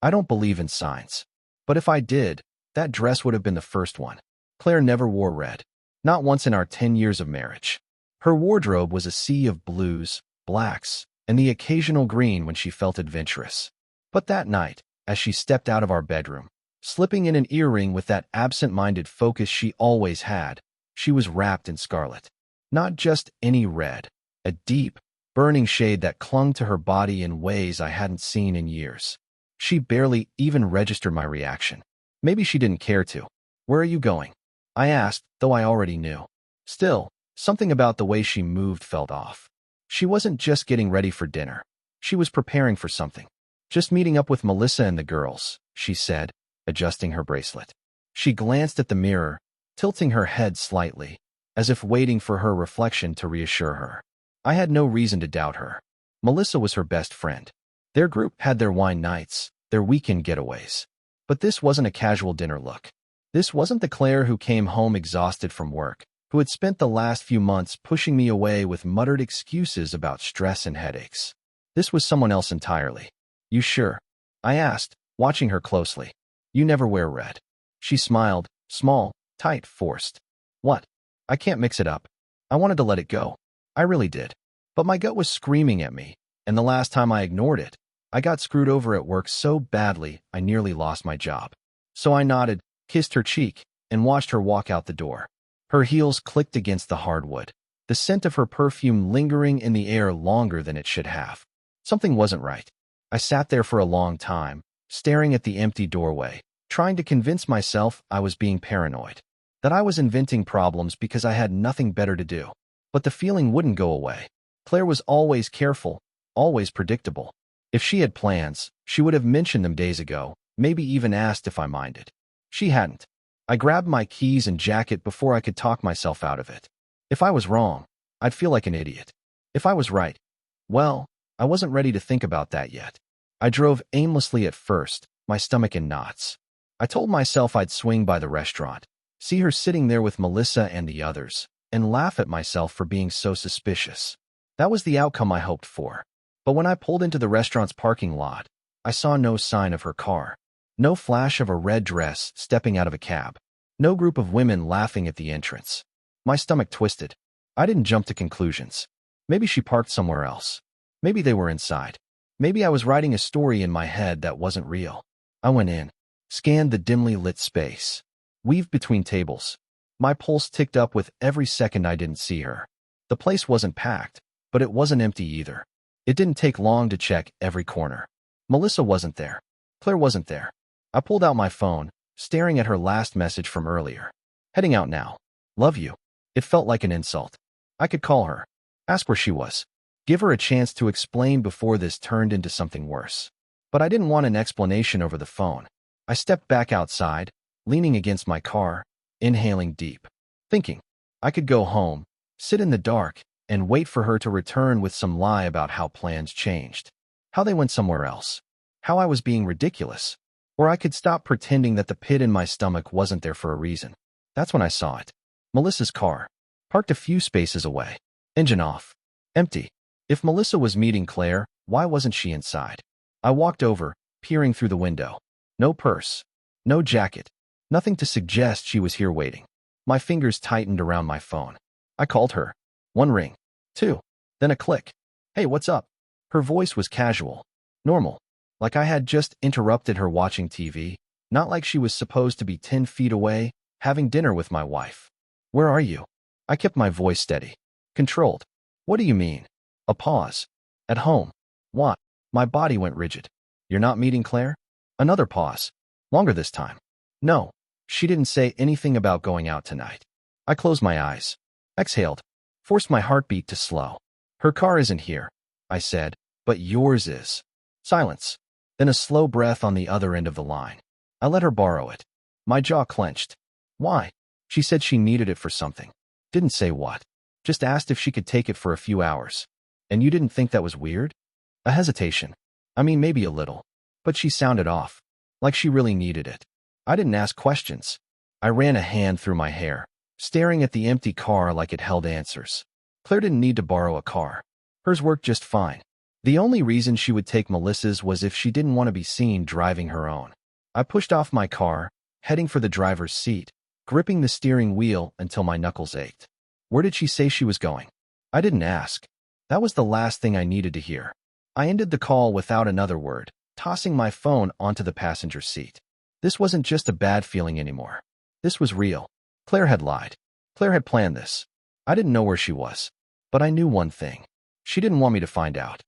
I don't believe in signs. But if I did, that dress would have been the first one. Claire never wore red. Not once in our 10 years of marriage. Her wardrobe was a sea of blues, blacks, and the occasional green when she felt adventurous. But that night, as she stepped out of our bedroom, slipping in an earring with that absent-minded focus she always had, she was wrapped in scarlet. Not just any red, a deep, burning shade that clung to her body in ways I hadn't seen in years. She barely even registered my reaction. Maybe she didn't care to. "Where are you going?" I asked, though I already knew. Still, something about the way she moved felt off. She wasn't just getting ready for dinner. She was preparing for something. "Just meeting up with Melissa and the girls," she said, adjusting her bracelet. She glanced at the mirror, tilting her head slightly, as if waiting for her reflection to reassure her. I had no reason to doubt her. Melissa was her best friend. Their group had their wine nights, their weekend getaways. But this wasn't a casual dinner look. This wasn't the Claire who came home exhausted from work, who had spent the last few months pushing me away with muttered excuses about stress and headaches. This was someone else entirely. "You sure?" I asked, watching her closely. "You never wear red." She smiled, small, tight, forced. "What? I can't mix it up." I wanted to let it go. I really did. But my gut was screaming at me, and the last time I ignored it, I got screwed over at work so badly I nearly lost my job. So I nodded, kissed her cheek, and watched her walk out the door. Her heels clicked against the hardwood, the scent of her perfume lingering in the air longer than it should have. Something wasn't right. I sat there for a long time, staring at the empty doorway, trying to convince myself I was being paranoid, that I was inventing problems because I had nothing better to do. But the feeling wouldn't go away. Claire was always careful, always predictable. If she had plans, she would have mentioned them days ago, maybe even asked if I minded. She hadn't. I grabbed my keys and jacket before I could talk myself out of it. If I was wrong, I'd feel like an idiot. If I was right, well, I wasn't ready to think about that yet. I drove aimlessly at first, my stomach in knots. I told myself I'd swing by the restaurant, see her sitting there with Melissa and the others, and laugh at myself for being so suspicious. That was the outcome I hoped for. But when I pulled into the restaurant's parking lot, I saw no sign of her car. No flash of a red dress stepping out of a cab. No group of women laughing at the entrance. My stomach twisted. I didn't jump to conclusions. Maybe she parked somewhere else. Maybe they were inside. Maybe I was writing a story in my head that wasn't real. I went in, scanned the dimly lit space, weaved between tables. My pulse ticked up with every second I didn't see her. The place wasn't packed, but it wasn't empty either. It didn't take long to check every corner. Melissa wasn't there. Claire wasn't there. I pulled out my phone, staring at her last message from earlier. "Heading out now. Love you." It felt like an insult. I could call her, ask where she was, give her a chance to explain before this turned into something worse. But I didn't want an explanation over the phone. I stepped back outside, leaning against my car, inhaling deep, thinking I could go home, sit in the dark, and wait for her to return with some lie about how plans changed, how they went somewhere else, how I was being ridiculous. Or I could stop pretending that the pit in my stomach wasn't there for a reason. That's when I saw it. Melissa's car, parked a few spaces away, engine off, empty. If Melissa was meeting Claire, why wasn't she inside? I walked over, peering through the window. No purse, no jacket, nothing to suggest she was here waiting. My fingers tightened around my phone. I called her. 1 ring, 2, then a click. "Hey, what's up?" Her voice was casual, normal, like I had just interrupted her watching TV, not like she was supposed to be 10 feet away, having dinner with my wife. "Where are you?" I kept my voice steady, controlled. "What do you mean?" A pause. "At home." "What?" My body went rigid. "You're not meeting Claire?" Another pause. Longer this time. "No." She didn't say anything about going out tonight. I closed my eyes, exhaled, forced my heartbeat to slow. "Her car isn't here," I said, "but yours is." Silence. Then a slow breath on the other end of the line. I let her borrow it. My jaw clenched. "Why?" She said she needed it for something. Didn't say what. Just asked if she could take it for a few hours. "And you didn't think that was weird?" A hesitation. I mean, maybe a little. But she sounded off. Like she really needed it. I didn't ask questions. I ran a hand through my hair, staring at the empty car like it held answers. Claire didn't need to borrow a car. Hers worked just fine. The only reason she would take Melissa's was if she didn't want to be seen driving her own. I pushed off my car, heading for the driver's seat, gripping the steering wheel until my knuckles ached. Where did she say she was going? I didn't ask. That was the last thing I needed to hear. I ended the call without another word, tossing my phone onto the passenger seat. This wasn't just a bad feeling anymore. This was real. Claire had lied. Claire had planned this. I didn't know where she was, but I knew one thing. She didn't want me to find out.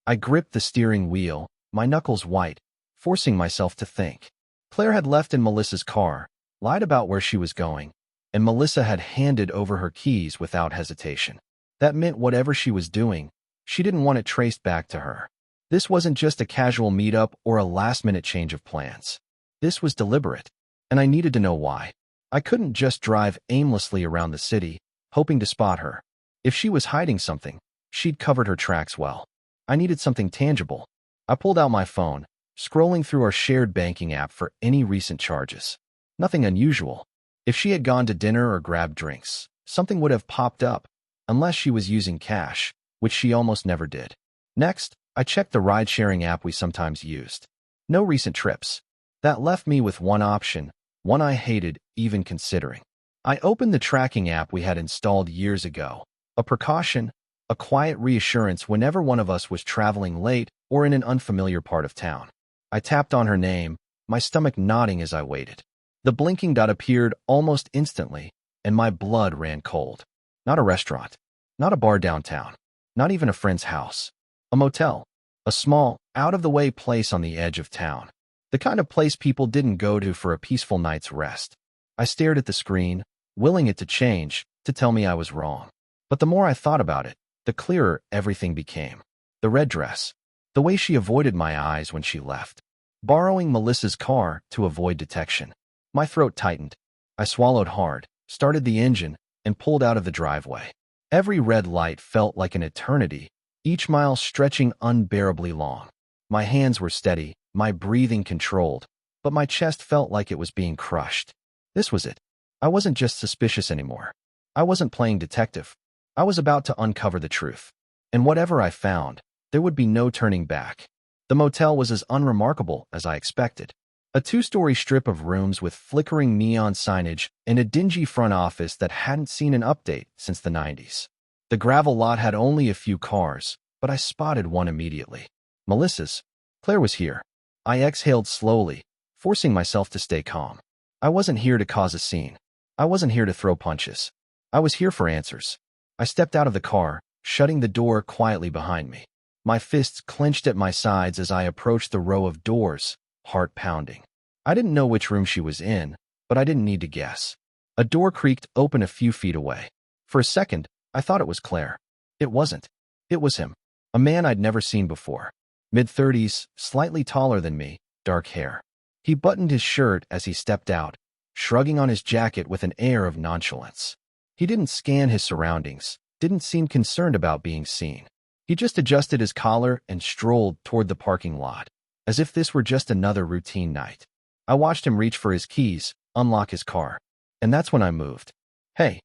I gripped the steering wheel, my knuckles white, forcing myself to think. Claire had left in Melissa's car, lied about where she was going, and Melissa had handed over her keys without hesitation. That meant whatever she was doing, she didn't want it traced back to her. This wasn't just a casual meetup or a last-minute change of plans. This was deliberate, and I needed to know why. I couldn't just drive aimlessly around the city, hoping to spot her. If she was hiding something, she'd covered her tracks well. I needed something tangible. I pulled out my phone, scrolling through our shared banking app for any recent charges. Nothing unusual. If she had gone to dinner or grabbed drinks, something would have popped up, unless she was using cash, which she almost never did. Next, I checked the ride-sharing app we sometimes used. No recent trips. That left me with one option, one I hated even considering. I opened the tracking app we had installed years ago. A precaution, a quiet reassurance whenever one of us was traveling late or in an unfamiliar part of town. I tapped on her name, my stomach nodding as I waited. The blinking dot appeared almost instantly, and my blood ran cold. Not a restaurant, not a bar downtown, not even a friend's house. A motel, a small, out-of-the-way place on the edge of town. The kind of place people didn't go to for a peaceful night's rest. I stared at the screen, willing it to change, to tell me I was wrong. But the more I thought about it, the clearer everything became. The red dress. The way she avoided my eyes when she left. Borrowing Melissa's car to avoid detection. My throat tightened. I swallowed hard, started the engine, and pulled out of the driveway. Every red light felt like an eternity, each mile stretching unbearably long. My hands were steady, my breathing controlled, but my chest felt like it was being crushed. This was it. I wasn't just suspicious anymore. I wasn't playing detective. I was about to uncover the truth. And whatever I found, there would be no turning back. The motel was as unremarkable as I expected. A two-story strip of rooms with flickering neon signage and a dingy front office that hadn't seen an update since the 90s. The gravel lot had only a few cars, but I spotted one immediately. Melissa's. Claire was here. I exhaled slowly, forcing myself to stay calm. I wasn't here to cause a scene. I wasn't here to throw punches. I was here for answers. I stepped out of the car, shutting the door quietly behind me. My fists clenched at my sides as I approached the row of doors, heart pounding. I didn't know which room she was in, but I didn't need to guess. A door creaked open a few feet away. For a second, I thought it was Claire. It wasn't. It was him. A man I'd never seen before. Mid-30s, slightly taller than me, dark hair. He buttoned his shirt as he stepped out, shrugging on his jacket with an air of nonchalance. He didn't scan his surroundings, didn't seem concerned about being seen. He just adjusted his collar and strolled toward the parking lot, as if this were just another routine night. I watched him reach for his keys, unlock his car, and that's when I moved. Hey.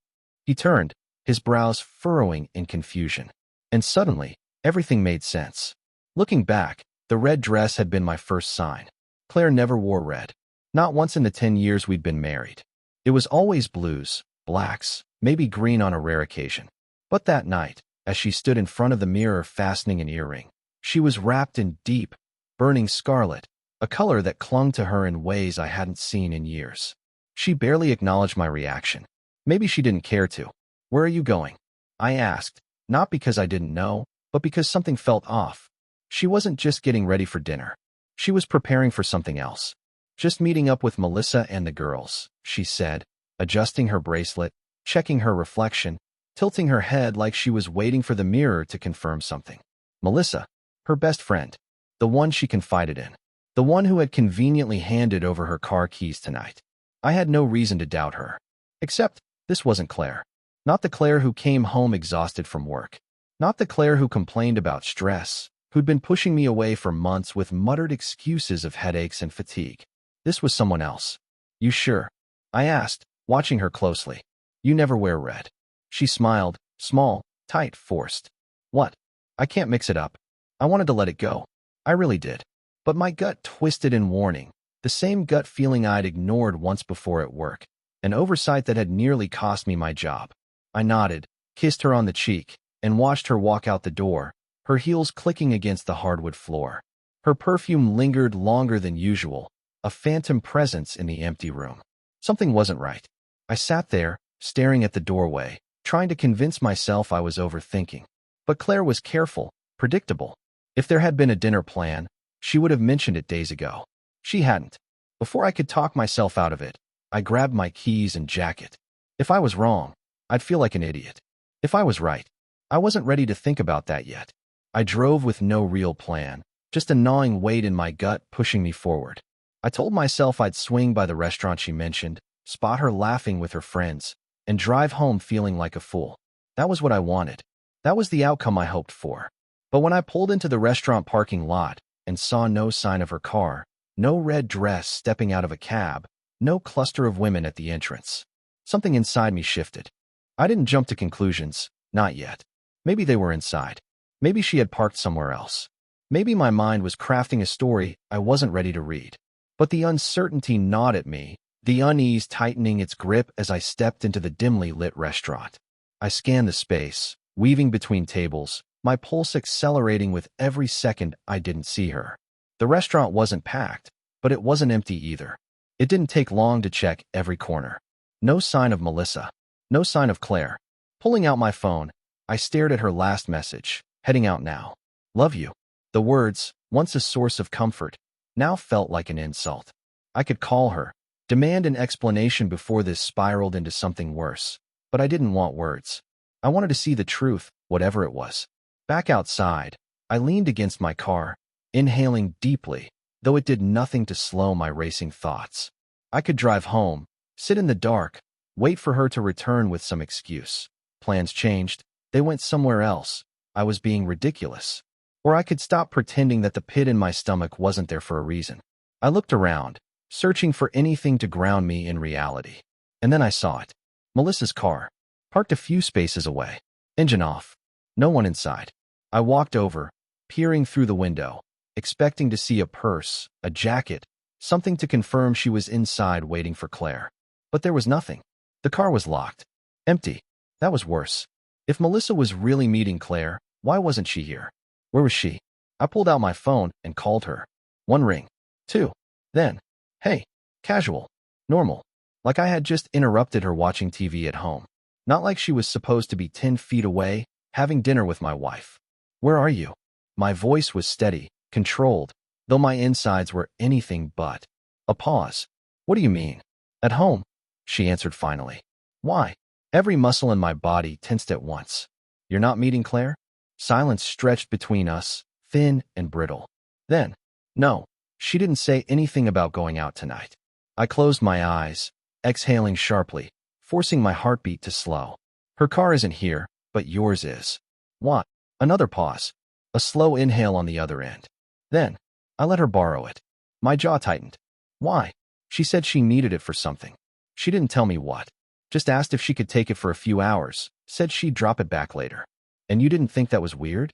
He turned, his brows furrowing in confusion. And suddenly, everything made sense. Looking back, the red dress had been my first sign. Claire never wore red. Not once in the 10 years we'd been married. It was always blues, blacks, maybe green on a rare occasion. But that night, as she stood in front of the mirror fastening an earring, she was wrapped in deep, burning scarlet, a color that clung to her in ways I hadn't seen in years. She barely acknowledged my reaction. Maybe she didn't care to. "Where are you going?" I asked, not because I didn't know, but because something felt off. She wasn't just getting ready for dinner. She was preparing for something else. "Just meeting up with Melissa and the girls," she said, adjusting her bracelet, checking her reflection, tilting her head like she was waiting for the mirror to confirm something. Melissa, her best friend, the one she confided in, the one who had conveniently handed over her car keys tonight. I had no reason to doubt her. Except, this wasn't Claire. Not the Claire who came home exhausted from work. Not the Claire who complained about stress, who'd been pushing me away for months with muttered excuses of headaches and fatigue. This was someone else. "You sure?" I asked, watching her closely. "You never wear red." She smiled, small, tight, forced. "What? I can't mix it up." I wanted to let it go. I really did. But my gut twisted in warning, the same gut feeling I'd ignored once before at work, an oversight that had nearly cost me my job. I nodded, kissed her on the cheek, and watched her walk out the door, her heels clicking against the hardwood floor. Her perfume lingered longer than usual, a phantom presence in the empty room. Something wasn't right. I sat there, staring at the doorway, trying to convince myself I was overthinking. But Claire was careful, predictable. If there had been a dinner plan, she would have mentioned it days ago. She hadn't. Before I could talk myself out of it, I grabbed my keys and jacket. If I was wrong, I'd feel like an idiot. If I was right, I wasn't ready to think about that yet. I drove with no real plan, just a gnawing weight in my gut pushing me forward. I told myself I'd swing by the restaurant she mentioned, spot her laughing with her friends, and drive home feeling like a fool. That was what I wanted. That was the outcome I hoped for. But when I pulled into the restaurant parking lot and saw no sign of her car, no red dress stepping out of a cab, no cluster of women at the entrance, something inside me shifted. I didn't jump to conclusions, not yet. Maybe they were inside. Maybe she had parked somewhere else. Maybe my mind was crafting a story I wasn't ready to read. But the uncertainty gnawed at me, the unease tightening its grip as I stepped into the dimly lit restaurant. I scanned the space, weaving between tables, my pulse accelerating with every second I didn't see her. The restaurant wasn't packed, but it wasn't empty either. It didn't take long to check every corner. No sign of Melissa. No sign of Claire. Pulling out my phone, I stared at her last message, heading out now. Love you. The words, once a source of comfort, now felt like an insult. I could call her, demand an explanation before this spiraled into something worse. But I didn't want words. I wanted to see the truth, whatever it was. Back outside, I leaned against my car, inhaling deeply, though it did nothing to slow my racing thoughts. I could drive home, sit in the dark, wait for her to return with some excuse. Plans changed. They went somewhere else. I was being ridiculous. Or I could stop pretending that the pit in my stomach wasn't there for a reason. I looked around, searching for anything to ground me in reality. And then I saw it. Melissa's car, parked a few spaces away. Engine off. No one inside. I walked over, peering through the window, expecting to see a purse, a jacket, something to confirm she was inside waiting for Claire. But there was nothing. The car was locked. Empty. That was worse. If Melissa was really meeting Claire, why wasn't she here? Where was she? I pulled out my phone and called her. 1 ring. 2. Then, hey, casual, normal. Like I had just interrupted her watching TV at home. Not like she was supposed to be 10 feet away, having dinner with my wife. Where are you? My voice was steady, controlled, though my insides were anything but. A pause. What do you mean? At home, she answered finally. Why? Every muscle in my body tensed at once. You're not meeting Claire? Silence stretched between us, thin and brittle. Then, no, she didn't say anything about going out tonight. I closed my eyes, exhaling sharply, forcing my heartbeat to slow. Her car isn't here, but yours is. What? Another pause. A slow inhale on the other end. Then, I let her borrow it. My jaw tightened. Why? She said she needed it for something. She didn't tell me what. Just asked if she could take it for a few hours, said she'd drop it back later. And you didn't think that was weird?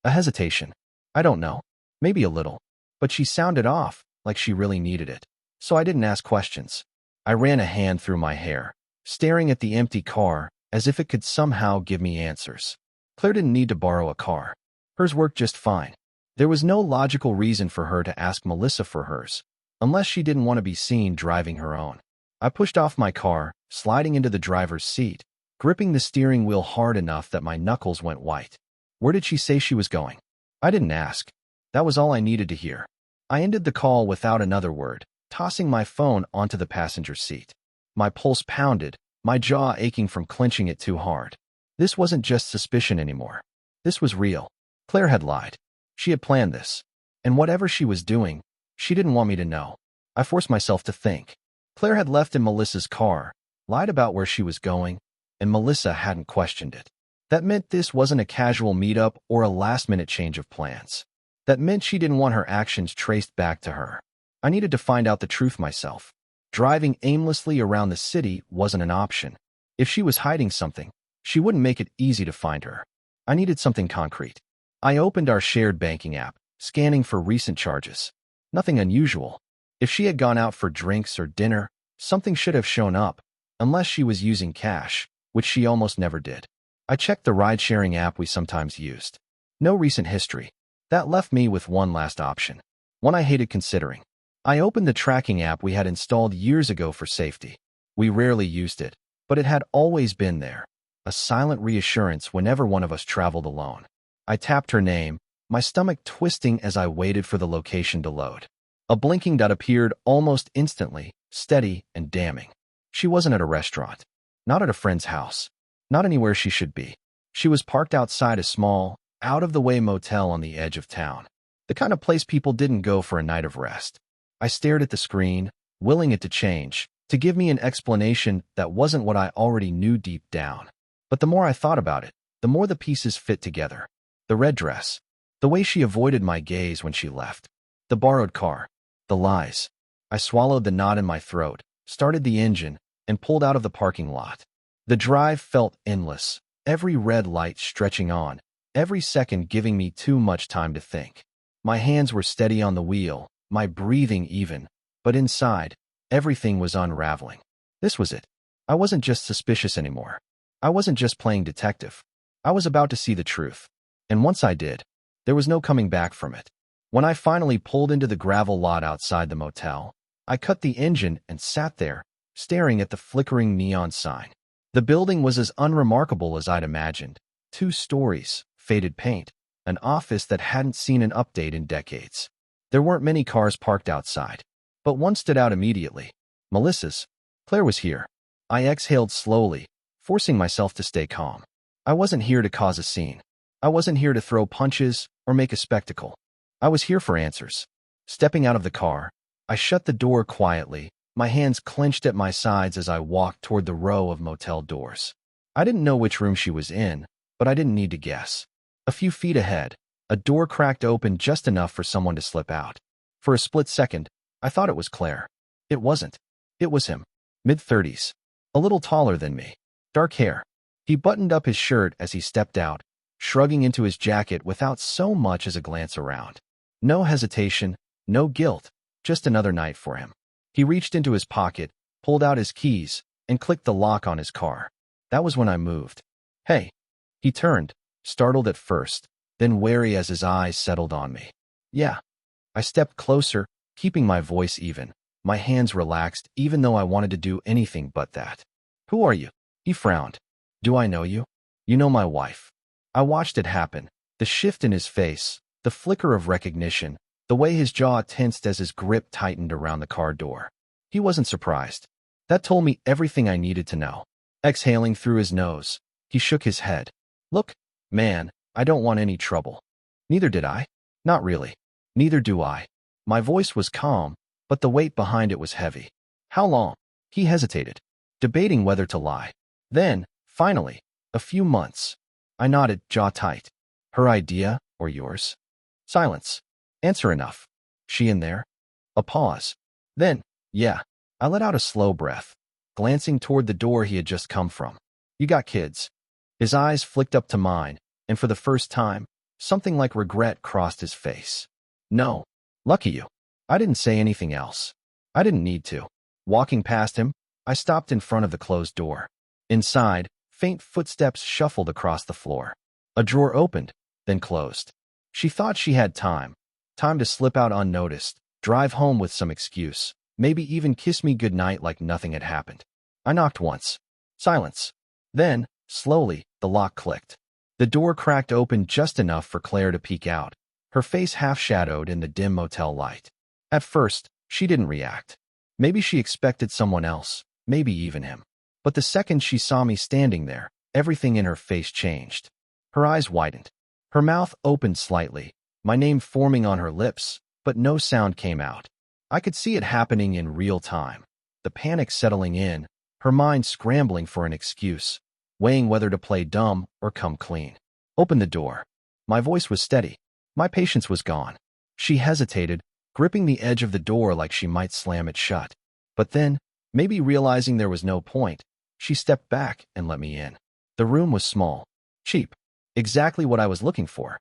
A hesitation. I don't know. Maybe a little. But she sounded off, like she really needed it. So I didn't ask questions. I ran a hand through my hair, staring at the empty car as if it could somehow give me answers. Claire didn't need to borrow a car. Hers worked just fine. There was no logical reason for her to ask Melissa for hers, unless she didn't want to be seen driving her own. I pushed off my car, sliding into the driver's seat, gripping the steering wheel hard enough that my knuckles went white. Where did she say she was going? I didn't ask. That was all I needed to hear. I ended the call without another word, tossing my phone onto the passenger seat. My pulse pounded, my jaw aching from clenching it too hard. This wasn't just suspicion anymore. This was real. Claire had lied. She had planned this. And whatever she was doing, she didn't want me to know. I forced myself to think. Claire had left in Melissa's car, lied about where she was going, and Melissa hadn't questioned it. That meant this wasn't a casual meetup or a last-minute change of plans. That meant she didn't want her actions traced back to her. I needed to find out the truth myself. Driving aimlessly around the city wasn't an option. If she was hiding something, she wouldn't make it easy to find her. I needed something concrete. I opened our shared banking app, scanning for recent charges. Nothing unusual. If she had gone out for drinks or dinner, something should have shown up, unless she was using cash, which she almost never did. I checked the ride-sharing app we sometimes used. No recent history. That left me with one last option, one I hated considering. I opened the tracking app we had installed years ago for safety. We rarely used it, but it had always been there, a silent reassurance whenever one of us traveled alone. I tapped her name, my stomach twisting as I waited for the location to load. A blinking dot appeared almost instantly, steady and damning. She wasn't at a restaurant, not at a friend's house, not anywhere she should be. She was parked outside a small, out-of-the-way motel on the edge of town, the kind of place people didn't go for a night of rest. I stared at the screen, willing it to change, to give me an explanation that wasn't what I already knew deep down. But the more I thought about it, the more the pieces fit together. The red dress, the way she avoided my gaze when she left, the borrowed car, the lies. I swallowed the knot in my throat, started the engine, and pulled out of the parking lot. The drive felt endless, every red light stretching on, every second giving me too much time to think. My hands were steady on the wheel, my breathing even, but inside, everything was unraveling. This was it. I wasn't just suspicious anymore. I wasn't just playing detective. I was about to see the truth. And once I did, there was no coming back from it. When I finally pulled into the gravel lot outside the motel, I cut the engine and sat there, staring at the flickering neon sign. The building was as unremarkable as I'd imagined. 2 stories, faded paint, an office that hadn't seen an update in decades. There weren't many cars parked outside, but one stood out immediately. Melissa's. Claire was here. I exhaled slowly, forcing myself to stay calm. I wasn't here to cause a scene. I wasn't here to throw punches or make a spectacle. I was here for answers. Stepping out of the car, I shut the door quietly, my hands clenched at my sides as I walked toward the row of motel doors. I didn't know which room she was in, but I didn't need to guess. A few feet ahead, a door cracked open just enough for someone to slip out. For a split second, I thought it was Claire. It wasn't. It was him. Mid-30s. A little taller than me. Dark hair. He buttoned up his shirt as he stepped out, shrugging into his jacket without so much as a glance around. No hesitation, no guilt, just another night for him. He reached into his pocket, pulled out his keys, and clicked the lock on his car. That was when I moved. Hey. He turned, startled at first, then wary as his eyes settled on me. Yeah. I stepped closer, keeping my voice even. My hands relaxed, even though I wanted to do anything but that. Who are you? He frowned. Do I know you? You know my wife. I watched it happen, the shift in his face, the flicker of recognition, the way his jaw tensed as his grip tightened around the car door. He wasn't surprised. That told me everything I needed to know. Exhaling through his nose, he shook his head. Look, man, I don't want any trouble. Neither did I. Not really. Neither do I. My voice was calm, but the weight behind it was heavy. How long? He hesitated, debating whether to lie. Then, finally, a few months. I nodded, jaw tight. Her idea, or yours? Silence. Answer enough. She in there? A pause. Then, yeah. I let out a slow breath, glancing toward the door he had just come from. You got kids. His eyes flicked up to mine, and for the first time, something like regret crossed his face. No. Lucky you. I didn't say anything else. I didn't need to. Walking past him, I stopped in front of the closed door. Inside, faint footsteps shuffled across the floor. A drawer opened, then closed. She thought she had time to slip out unnoticed, drive home with some excuse, maybe even kiss me goodnight like nothing had happened. I knocked once. Silence. Then, slowly, the lock clicked. The door cracked open just enough for Claire to peek out, her face half-shadowed in the dim motel light. At first, she didn't react. Maybe she expected someone else, maybe even him. But the second she saw me standing there, everything in her face changed. Her eyes widened. Her mouth opened slightly, my name forming on her lips, but no sound came out. I could see it happening in real time. The panic settling in, her mind scrambling for an excuse, weighing whether to play dumb or come clean. Open the door. My voice was steady. My patience was gone. She hesitated, gripping the edge of the door like she might slam it shut. But then, maybe realizing there was no point, she stepped back and let me in. The room was small. Cheap. Exactly what I was looking for.